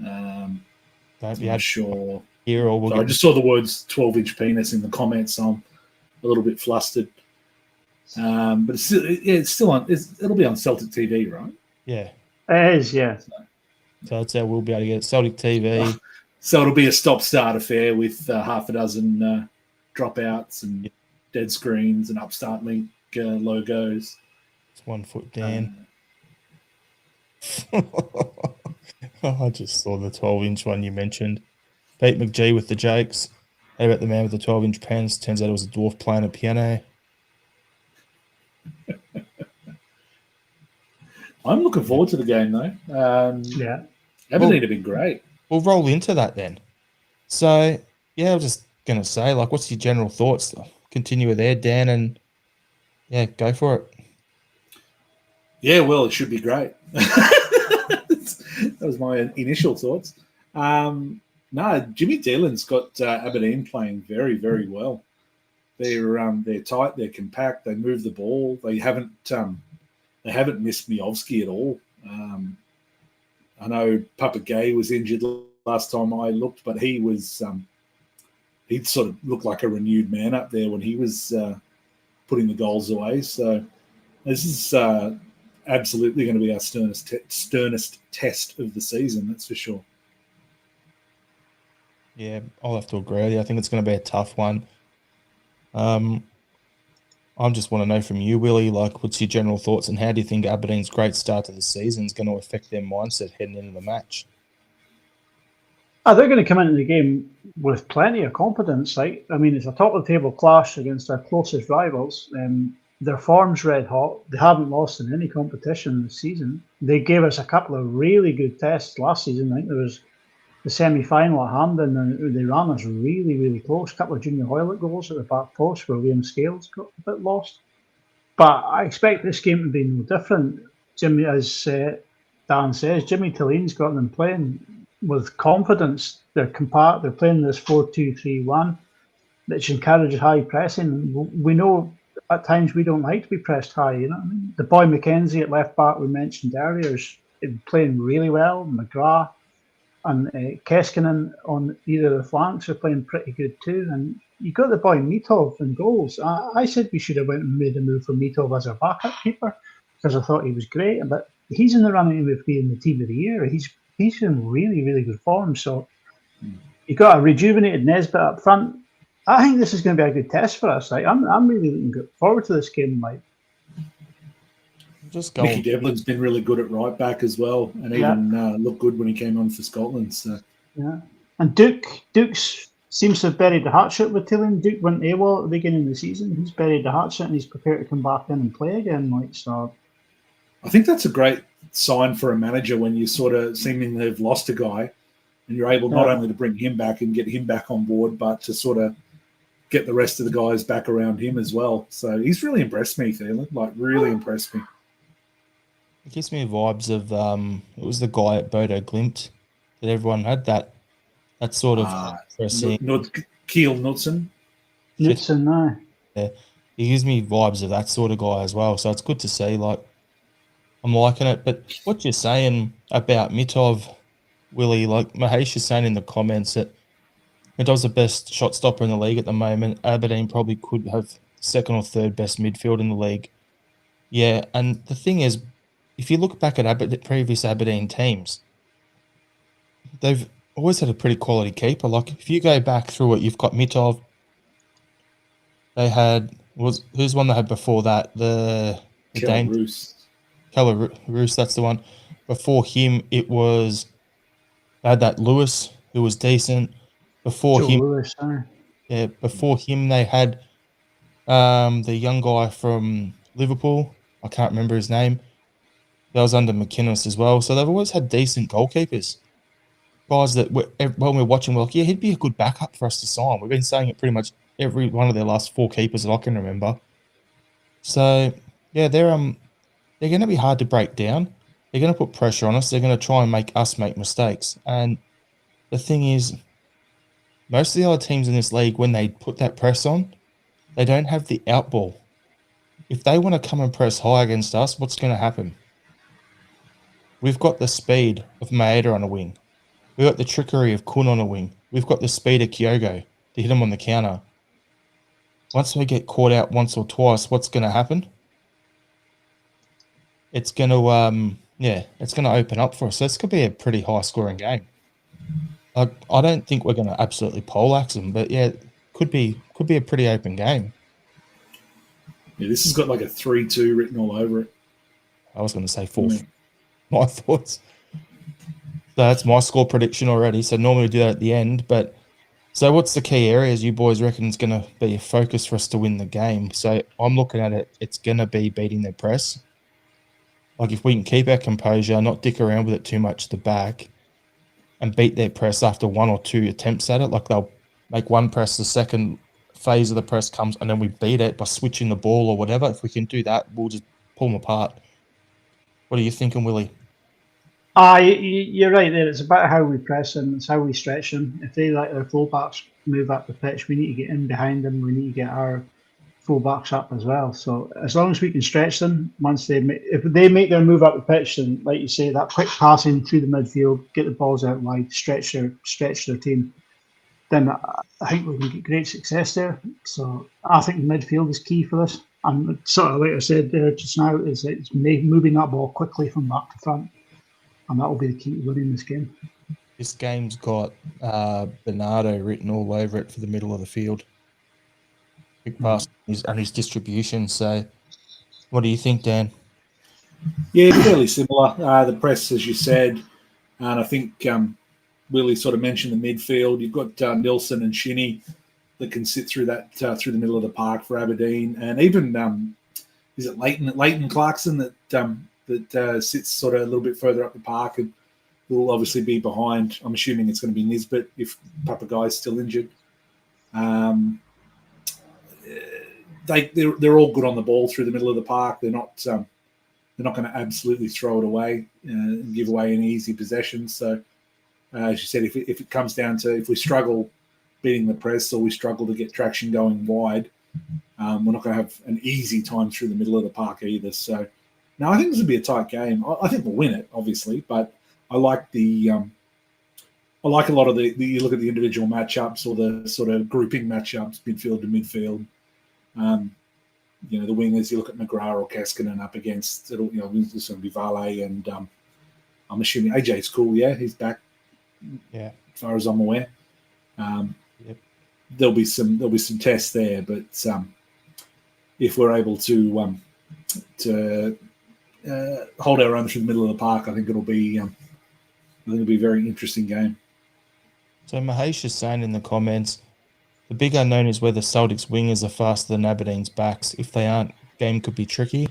Don't be sure. Here or I just saw the words 12-inch penis in the comments, so I'm a little bit flustered. But it's still on. It'll be on Celtic TV, right? Yeah, it is. Yeah. So that's how we'll be able to get it. Celtic TV. So it'll be a stop-start affair with half a dozen dropouts and dead screens and Upstart Link logos. It's 1 foot Dan. I just saw the 12-inch one you mentioned. Pete McGee with the jokes. How about the man with the 12-inch pants? Turns out it was a dwarf playing a piano. I'm looking forward to the game, though. Yeah. Aberdeen have been great. We'll roll into that then. So, yeah, I was just going to say, what's your general thoughts? continue with there, Dan, and yeah, go for it. Yeah, well, it should be great. That was my initial thoughts. Jimmy Dillon's got Aberdeen playing very, very well. They're tight, they're compact, they move the ball. They haven't missed Miovski at all. I know Papa Gay was injured last time I looked, but he was he'd sort of looked like a renewed man up there when he was putting the goals away. So this is absolutely going to be our sternest test of the season, that's for sure. Yeah, I'll have to agree with you. I think it's going to be a tough one. I just want to know from you, Willie, like, what's your general thoughts and how do you think Aberdeen's great start to the season is going to affect their mindset heading into the match? They're going to come into the game with plenty of confidence. Right? I mean, it's a top-of-the-table clash against our closest rivals. Their form's red hot. They haven't lost in any competition this season. They gave us a couple of really good tests last season. I think there was the semi-final at Hampden, and they ran us really, really close. A couple of Junior Hoylett goals at the back post where Liam Scales got a bit lost. But I expect this game to be no different. Jimmy, as Dan says, Jimmy Tillene's got them playing with confidence. They're compact. They're playing this 4-2-3-1, which encourages high pressing. We know at times we don't like to be pressed high. You know what I mean? The boy McKenzie at left back we mentioned earlier is playing really well. McGrath and Keskinen on either of the flanks are playing pretty good too. And you got the boy Mitov in goals. I said we should have went and made a move for Mitov as our backup keeper because I thought he was great. But he's in the running with being the team of the year. He's in really, really good form. So you got a rejuvenated Nesbitt up front. I think this is going to be a good test for us. Like, I'm really looking forward to this game. Like, just go. Mickey Devlin's been really good at right back as well, and even looked good when he came on for Scotland. So yeah, and Duke's seems to have buried the hatchet with Tillin. Duke went AWOL at the beginning of the season. He's buried the hatchet and he's prepared to come back in and play again. Like, so I think that's a great sign for a manager when you sort of seemingly have lost a guy and you're able not only to bring him back and get him back on board, but to sort of get the rest of the guys back around him as well. So he's really impressed me, Thielen. Like, really impressed me. It gives me vibes of it was the guy at Bodo Glimt that everyone had that sort of pressing. Kiel Knudsen. no. Yeah, he gives me vibes of that sort of guy as well. So it's good to see. Like, I'm liking it. But what you're saying about Mitov, Willie, like Mahesh is saying in the comments that Mitov's the best shot stopper in the league at the moment. Aberdeen probably could have second or third best midfield in the league. Yeah, and the thing is, if you look back at previous Aberdeen teams, they've always had a pretty quality keeper. Like, if you go back through it, you've got Mitov. They had who's one they had before that? The Keller Roos. Keller Roos, that's the one. Before him, it was they had that Lewis who was decent. Before Joe him, Lewis, before him they had the young guy from Liverpool. I can't remember his name. That was under McInnes as well. So they've always had decent goalkeepers. Guys that when we're watching, we're like, yeah, he'd be a good backup for us to sign. We've been saying it pretty much every one of their last four keepers that I can remember. So, yeah, they're going to be hard to break down. They're going to put pressure on us. They're going to try and make us make mistakes. And the thing is, most of the other teams in this league, when they put that press on, they don't have the outball. If they want to come and press high against us, what's going to happen? We've got the speed of Maeda on a wing. We've got the trickery of Kun on a wing. We've got the speed of Kyogo to hit him on the counter. Once we get caught out once or twice, what's going to happen? It's going to, it's going to open up for us. So it's going to be a pretty high-scoring game. I don't think we're going to absolutely poleaxe them, but yeah, could be a pretty open game. Yeah, this has got like a 3-2 written all over it. I was going to say 4. My thoughts. So that's my score prediction already. So normally we do that at the end. But so what's the key areas you boys reckon is going to be a focus for us to win the game? So I'm looking at it. It's going to be beating their press. Like, if we can keep our composure, not dick around with it too much at the back, and beat their press after one or two attempts at it, like they'll make one press, the second phase of the press comes and then we beat it by switching the ball or whatever. If we can do that, we'll just pull them apart. What are you thinking, Willie? You're right there. It's about how we press them. It's how we stretch them. If they let their fullbacks move up the pitch, we need to get in behind them. We need to get our fullbacks up as well. So as long as we can stretch them, if they make their move up the pitch, then like you say, that quick passing through the midfield, get the balls out wide, stretch their team, then I think we can get great success there. So I think the midfield is key for this. And sort of like I said there just now, is it's moving that ball quickly from back to front. And that will be the key to winning this game. This game's got Bernardo written all over it for the middle of the field. Big pass and his distribution. So what do you think, Dan? Yeah, fairly similar. The press, as you said, and I think Willie sort of mentioned the midfield. You've got Nilsson and Shinnie that can sit through that through the middle of the park for Aberdeen, and even is it Leighton Clarkson that sits sort of a little bit further up the park and will obviously be behind. I'm assuming it's going to be Nisbet if Papagai's still injured. They're all good on the ball through the middle of the park. They're not going to absolutely throw it away and give away any easy possessions. So, as you said, if it comes down to if we struggle beating the press or we struggle to get traction going wide, we're not going to have an easy time through the middle of the park either. So, no, I think this will be a tight game. I think we'll win it, obviously, but I like a lot of the you look at the individual matchups or the sort of grouping matchups, midfield to midfield. The wingers, you look at McGrath or Kaskinen up against, there's going to be Vale and I'm assuming AJ's cool. Yeah, he's back. Yeah, as far as I'm aware. There'll be some tests there, but if we're able to hold our own through the middle of the park, I think it'll be a very interesting game. So Mahesh is saying in the comments, the big unknown is whether Celtic's wingers are faster than Aberdeen's backs. If they aren't, game could be tricky.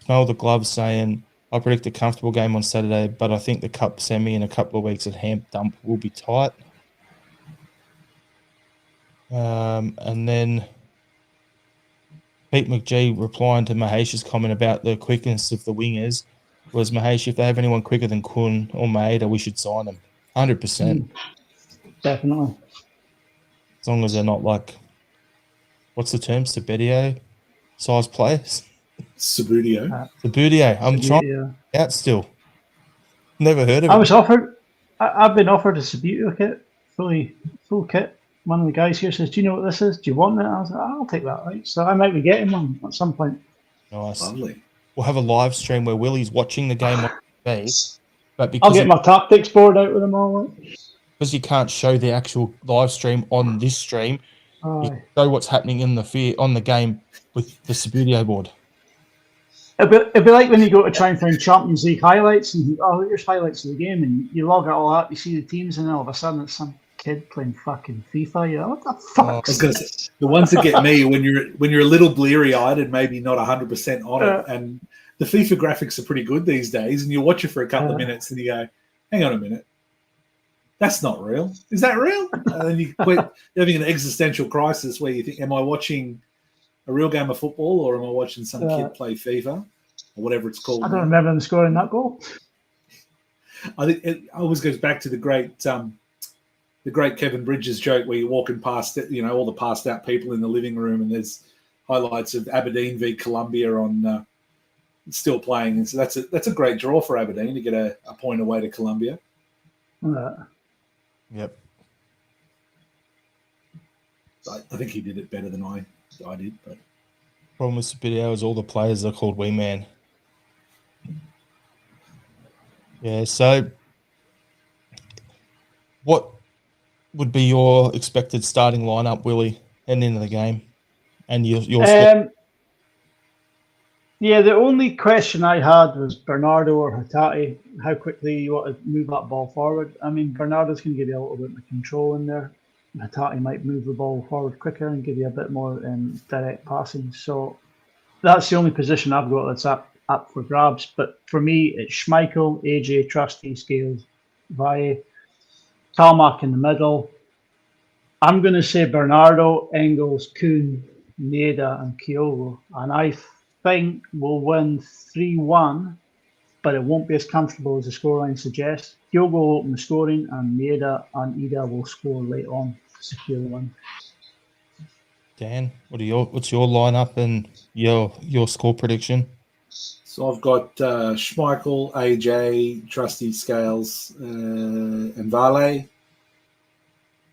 Smell the gloves saying, I predict a comfortable game on Saturday, but I think the cup semi in a couple of weeks at Hamp Dump will be tight. And then Pete McGee replying to Mahesh's comment about the quickness of the wingers was, Mahesh, if they have anyone quicker than Kun or Maeda, we should sign them. 100%. Definitely. As long as they're not like, what's the term? Sabedio size players? Sabudio. Sabudio. I'm trying out still. Never heard of it. I've been offered a Sabudio kit, full kit. One of the guys here says, do you know what this is? Do you want it? I was like, I'll take that, right? So I might be getting one at some point. Nice. Lovely. We'll have a live stream where Willie's watching the game on TV, but because I'll get my tactics board out with them all. Because you can't show the actual live stream on this stream, you show what's happening in on the game with the Sabudio board. It'd be like when you go to try and find Champions League highlights and here's highlights of the game, and you log it all up, you see the teams, and then all of a sudden it's some kid playing fucking FIFA. You're like, what the fuck? The ones that get me when you're a little bleary-eyed and maybe not 100% on it, and the FIFA graphics are pretty good these days, and you watch it for a couple of minutes and you go, hang on a minute, that's not real. Is that real? And then you quit having an existential crisis where you think, am I watching a real game of football or am I watching some kid play FIFA or whatever it's called? I don't remember them scoring that goal. I think it always goes back to the great Kevin Bridges joke where you're walking past all the passed out people in the living room and there's highlights of Aberdeen v Columbia on still playing, and so that's a great draw for Aberdeen to get a point away to Columbia. Yep. I think he did it better than I did. But problem with Sabudio is all the players are called Wingman. Yeah. So, what would be your expected starting lineup, Willie, heading into the game? And your the only question I had was Bernardo or Hatate, how quickly you want to move that ball forward. I mean, Bernardo's going to give you a little bit of control in there. Hatate might move the ball forward quicker and give you a bit more direct passing. So that's the only position I've got that's up for grabs. But for me, it's Schmeichel, AJ, Trusty, Scales, Valle, Talmack in the middle, I'm going to say Bernardo, Engels, Kuhn, Maeda, and Kyogo. And I think we'll win 3-1, but it won't be as comfortable as the scoreline suggests. Kyogo will open the scoring, and Maeda and Ida will score late on to secure the win. Dan, what's your lineup and your score prediction? So I've got Schmeichel, AJ, Trusty, Scales, and Varley.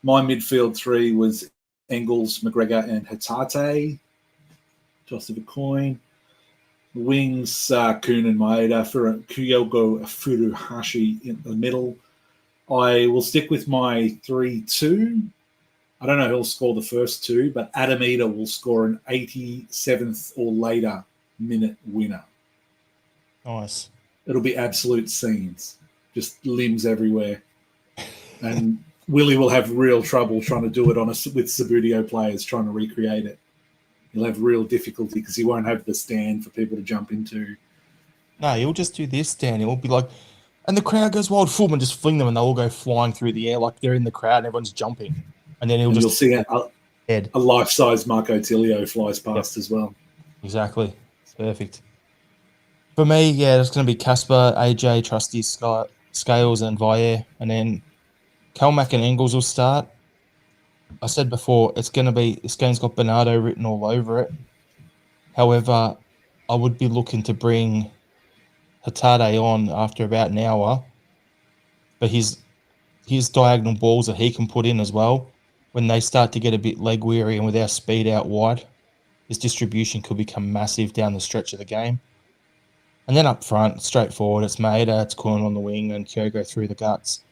My midfield three was Engels, McGregor, and Hatate. Toss of a coin. Wings, Kuhn and Maeda for Kyogo Furuhashi in the middle. I will stick with my 3-2. I don't know who'll score the first two, but Adam Eder will score an 87th or later minute winner. Nice. It'll be absolute scenes, just limbs everywhere. And Willie will have real trouble trying to do it with Subbuteo players trying to recreate it. He'll have real difficulty because he won't have the stand for people to jump into. No, he'll just do this, Dan. He'll be like, and the crowd goes wild, full, and just fling them, and they'll all go flying through the air like they're in the crowd, and everyone's jumping. And then you'll see a life-size Marco Tilio flies past as well. Exactly. Perfect. For me, yeah, it's going to be Casper, AJ, Trusty, Scales, and Valle. And then Kelmack and Engels will start. I said before, this game's got Bernardo written all over it. However, I would be looking to bring Hatate on after about an hour. But his diagonal balls that he can put in as well, when they start to get a bit leg weary and with our speed out wide, his distribution could become massive down the stretch of the game. And then up front, straightforward, it's Maeda, it's Kuhn on the wing, and Kyogo through the guts.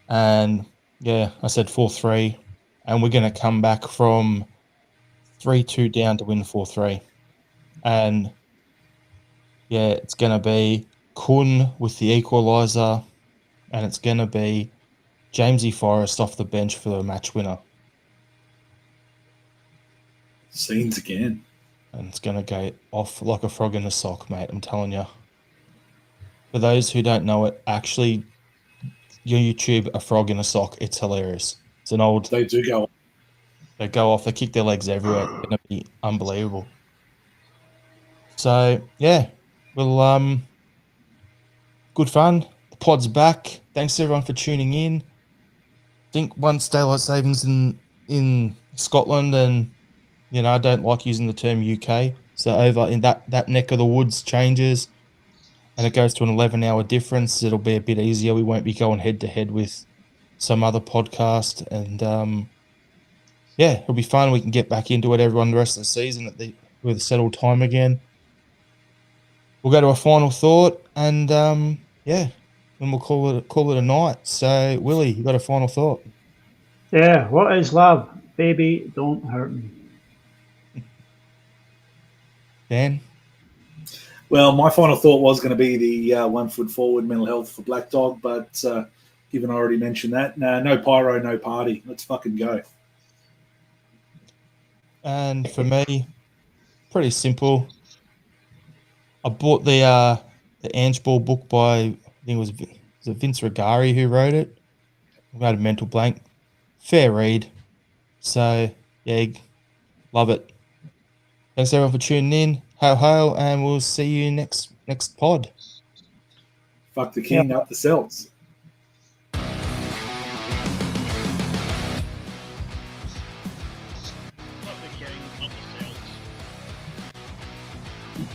And yeah, I said 4-3, and we're going to come back from 3-2 down to win 4-3. And yeah, it's going to be Kuhn with the equaliser, and it's going to be Jamesy Forrest off the bench for the match winner. Scenes again. And it's going to go off like a frog in a sock, mate. I'm telling you. For those who don't know it, actually, YouTube a frog in a sock. It's hilarious. It's an old. They do go. They go off. They kick their legs everywhere. It's going to be unbelievable. So yeah, well, good fun. The pod's back. Thanks everyone for tuning in. I think once daylight savings in Scotland, and I don't like using the term UK. So over in that neck of the woods changes, and it goes to an 11-hour difference. It'll be a bit easier. We won't be going head to head with some other podcast, and yeah, it'll be fun. We can get back into it. Everyone the rest of the season with a settled time again. We'll go to a final thought, and yeah, and we'll call it a night. So Willie, you got a final thought? Yeah, what is love? Baby, don't hurt me. Dan? Well, my final thought was going to be the 1 foot forward mental health for Black Dog, but given I already mentioned that, no pyro, no party. Let's fucking go. And for me, pretty simple. I bought the Ange Ball book by, I think was it Vince Rigari who wrote it? I had a mental blank. Fair read. So yeah, love it. Thanks everyone for tuning in. Hail, hail, and we'll see you next pod. Fuck the king, up the Celts.